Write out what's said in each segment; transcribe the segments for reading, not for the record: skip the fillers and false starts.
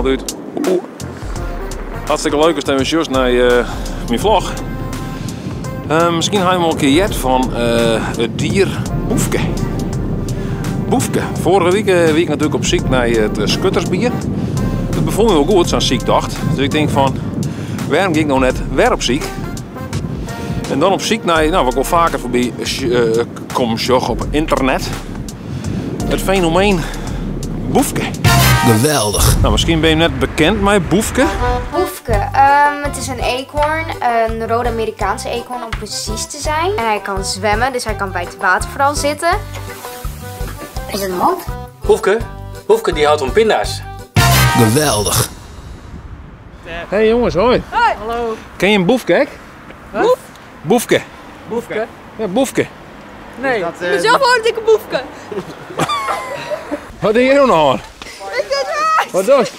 kant uit. Hartstikke leuk als we just naar mijn vlog. Misschien ga je wel een keer jet van het dier Boefke. Boefke. Vorige week was ik natuurlijk op zoek naar het skuttersbier. Dat bevond me wel goed, zo'n ziekdacht. Dus ik denk van, waarom ging ik nou net weer op ziek? En dan op zoek naar, wat ik wel vaker voorbij kom op internet. Het fenomeen Boefke. Geweldig. Nou, misschien ben je net bekend met Boefke. Boefke, het is een eekhoorn, een rode Amerikaanse eekhoorn om precies te zijn. En hij kan zwemmen, dus hij kan bij het water vooral zitten. Is het een mond? Boefke die houdt van pinda's. Geweldig. Hey jongens, hoi. Hoi. Hallo. Ken je een Boefke? Boef? Boefke. Boefke? Ja, Boefke. Nee. Ik ben zelf gewoon een dikke boefke. Wat doe je nou aan? Wat doe je?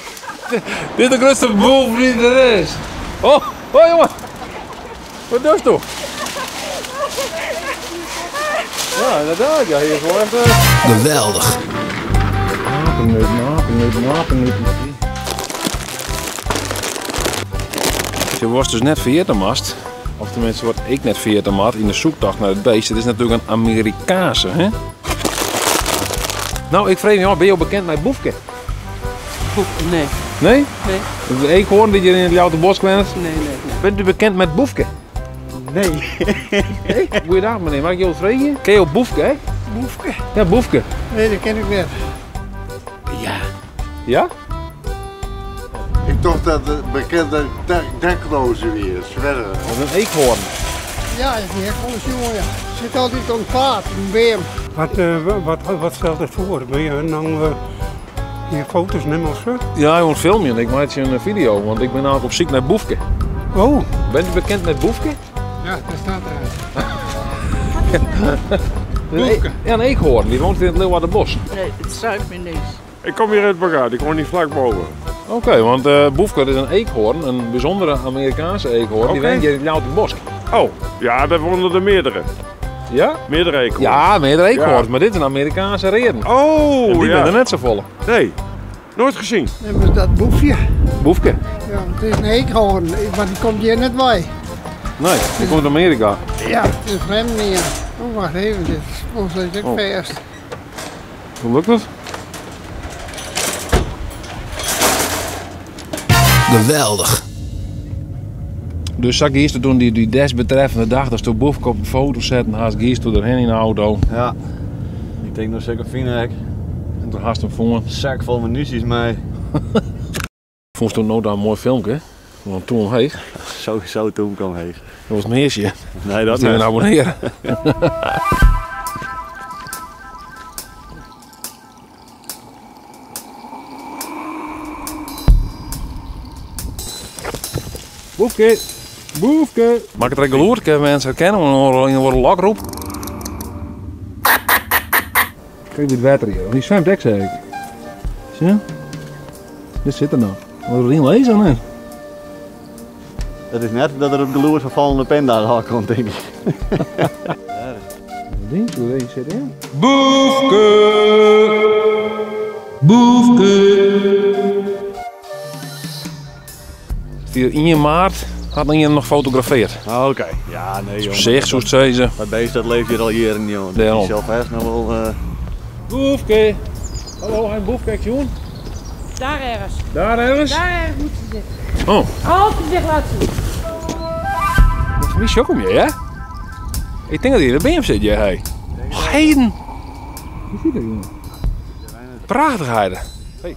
Dit is de grootste boef die er is. Oh, jongen. Wat doe je toch? Ja, inderdaad. Ja, hier is gewoon echt... Geweldig. Apenneut. Je was dus net Vietnamast. Of tenminste wat ik net Vietnamast in de zoektocht naar het beest. Het is natuurlijk een Amerikaanse, hè? Nou, ik vrees me af, ben je al bekend met Boefke? Nee. Nee? Nee. De eekhoorn die je in het Jouterbos kent? Nee. Bent u bekend met Boefke? Nee. Nee? Goeiedag meneer, mag ik je wat vragen? Ken je ook Boefke, hè? Boefke? Ja, Boefke. Nee, dat ken ik niet. Ja. Ja? Ik dacht dat het bekende dekloze weer, zwerren. Dat is een eekhoorn. Ja, dat is niet echt alles jongen, ja. Zit altijd aan het paard, een beem. Wat stelt het voor? Ben je nou je foto's nemen of zo? Ja, een filmpje en ik maak je een video, want ik ben namelijk op zoek naar Boefke. Oh. Bent u bekend met Boefke? Ja, daar staat eruit. Boefke? Ja, een eekhoorn, die woont in het Leeuwardenbos. Nee, het zuigt me niks. Ik kom hier uit Bagaat, ik woon niet vlak boven. Oké, want Boefke is een eekhoorn, een bijzondere Amerikaanse eekhoorn, die Oké. woont hier in het Jouterbos. Oh, ja, daar wonen er meerdere. Ja? Meerdere eekhoorns. Ja, meerdere eekhoorns, Ja. maar dit is een Amerikaanse reden. En Oh, die ja. zijn er net zo vol. Nee, nooit gezien. Dan is dat boefje. Boefke? Ja, het is een eekhoorn, maar die komt hier net bij. Nee, die komt uit Amerika. Ja, het is rem niet. Oh, wacht even, dit is ook vast. Hoe lukt het? Geweldig. Dus zag Gies toen die desbetreffende dag, dat ze toen Boefke op een foto zetten, haast Gies toen erheen in de auto. Ja, ik denk nog zeker Finek. En toen haast hem vonden. Zak vol munities mee. Vond ze toen nooit een mooi filmpje. Want toen omheen. Sowieso toen kwam heen. Dat was een heersje. Nee, Dat dat is een niet. abonneren. Boefke! Boefke! Maak het regulier, kunnen mensen herkennen, want er wordt een lokroep. Kijk dit water hier, die zwemt echt zeker. Zie je? Dit zit er nou. Wat er in lezen hè? Het is net dat er op de loers van vallende penda komt, denk ik. Ding, hoe deze zit in? Boefke! Boefke! Die in maart had hij nog gefotografeerd. Oké. Ja, nee jongen. Zeg, zo zei ze. Dat beest dat leeft hier al jaren, jongen. Dat Daarom. is zelf best nog wel... Boefke! Hallo, een Boefke, jongen. Daar ergens. Daar ergens? Daar ergens moet ze zitten. Oh, Als ze zich laat zien. dat is een shock om je, hè? Ik denk dat hij er bij hem zit, jij. Hey. Heiden! Hoe ziet dat, jongen? Prachtig, Heiden. Hey.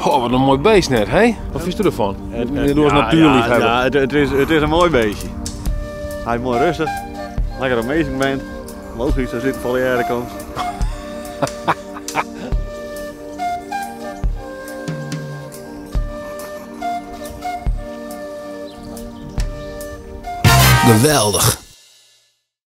Oh, wat een mooi beest net, hè? Wat vind je ervan? Je doet als natuurliefhebber. Ja, het is een mooi beestje. Hij is mooi rustig. Lekker amazing bent. Logisch, als dit van de jaren komt. Geweldig.